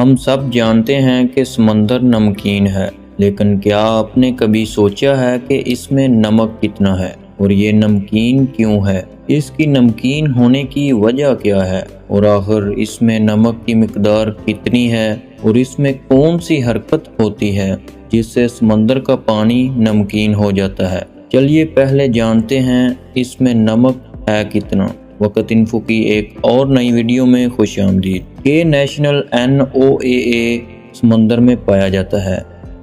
ہم سب جانتے ہیں کہ سمندر نمکین ہے، لیکن کیا آپ نے کبھی سوچا ہے کہ اس میں نمک کتنا ہے اور یہ نمکین کیوں ہے؟ اس کی نمکین ہونے کی وجہ کیا ہے اور آخر اس میں نمک کی مقدار کتنی ہے اور اس میں کون سی حرکت ہوتی ہے جس سے سمندر کا پانی نمکین ہو جاتا ہے؟ چلیے پہلے جانتے ہیں اس میں نمک ہے کتنا۔ وقت انفو کی ایک اور نئی ویڈیو میں خوش آمدید۔ یہ نیشنل NOAA سمندر میں پایا جاتا ہے۔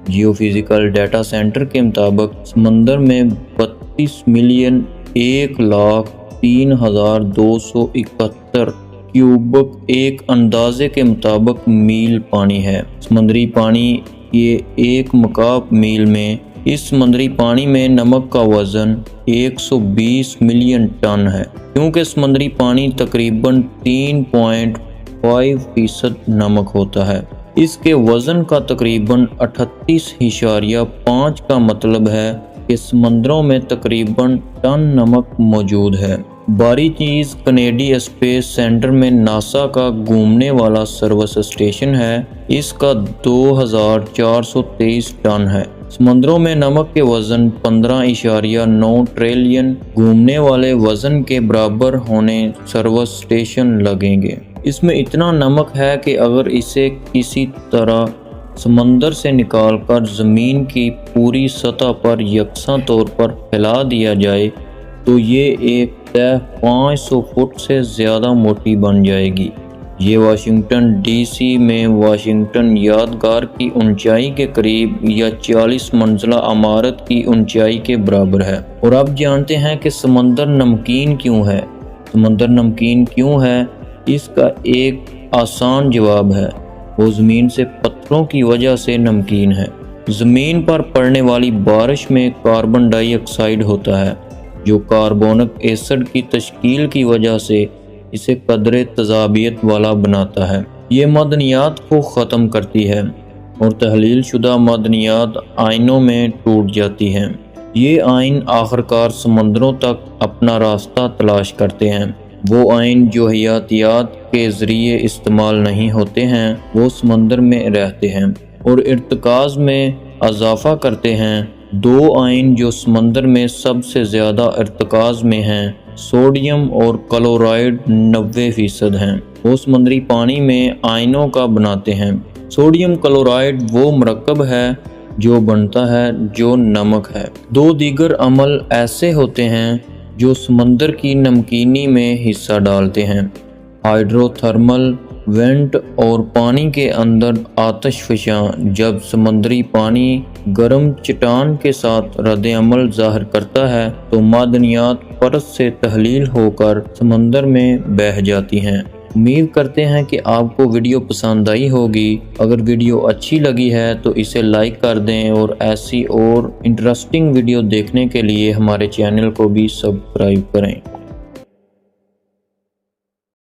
جیو فزیکل ڈیٹا سینٹر کے مطابق سمندر میں 32,103,271 کیوبک ایک اندازے کے مطابق میل پانی ہے۔ سمندری پانی یہ ایک مکعب میل میں اس سمندری پانی میں نمک کا وزن 120 ملین ٹن ہے۔ کیونکہ سمندری پانی تقریباً 3.5% نمک ہوتا ہے، اس کے وزن کا تقریباً 38.5 کا مطلب ہے کہ سمندروں میں تقریباً ٹن نمک موجود ہے۔ باری چیز کنیڈی اسپیس سینٹر میں ناسا کا گھومنے والا سروس اسٹیشن ہے، اس کا 2423 ٹن ہے۔ سمندروں میں نمک کے وزن 15.9 ٹریلین گھومنے والے وزن کے برابر ہونے سروس اسٹیشن لگیں گے۔ اس میں اتنا نمک ہے کہ اگر اسے کسی طرح سمندر سے نکال کر زمین کی پوری سطح پر یکساں طور پر پھیلا دیا جائے تو یہ ایک تہ 500 فٹ سے زیادہ موٹی بن جائے گی۔ یہ واشنگٹن DC میں واشنگٹن یادگار کی اونچائی کے قریب یا 40 منزلہ عمارت کی اونچائی کے برابر ہے۔ اور اب جانتے ہیں کہ سمندر نمکین کیوں ہے۔ سمندر نمکین کیوں ہے؟ اس کا ایک آسان جواب ہے، وہ زمین سے پتھروں کی وجہ سے نمکین ہے۔ زمین پر پڑنے والی بارش میں کاربن ڈائی آکسائیڈ ہوتا ہے جو کاربونک ایسڈ کی تشکیل کی وجہ سے اسے قدرے تیزابیت والا بناتا ہے۔ یہ معدنیات کو ختم کرتی ہے اور تحلیل شدہ معدنیات آئنوں میں ٹوٹ جاتی ہیں۔ یہ آئن آخرکار سمندروں تک اپنا راستہ تلاش کرتے ہیں۔ وہ آئن جو حیاتیات کے ذریعے استعمال نہیں ہوتے ہیں وہ سمندر میں رہتے ہیں اور ارتکاز میں اضافہ کرتے ہیں۔ دو آئن جو سمندر میں سب سے زیادہ ارتکاز میں ہیں، سوڈیم اور کلورائڈ 90% ہیں۔ وہ سمندری پانی میں آئنوں کا بناتے ہیں۔ سوڈیم کلورائڈ وہ مرکب ہے جو بنتا ہے جو نمک ہے۔ دو دیگر عمل ایسے ہوتے ہیں جو سمندر کی نمکینی میں حصہ ڈالتے ہیں: ہائیڈرو تھرمل وینٹ اور پانی کے اندر آتش فشاں۔ جب سمندری پانی گرم چٹان کے ساتھ رد عمل ظاہر کرتا ہے تو معدنیات پرت سے تحلیل ہو کر سمندر میں بہہ جاتی ہیں۔ امید کرتے ہیں کہ آپ کو ویڈیو پسند آئی ہوگی۔ اگر ویڈیو اچھی لگی ہے تو اسے لائک کر دیں اور ایسی اور انٹرسٹنگ ویڈیو دیکھنے کے لیے ہمارے چینل کو بھی سبسکرائب کریں۔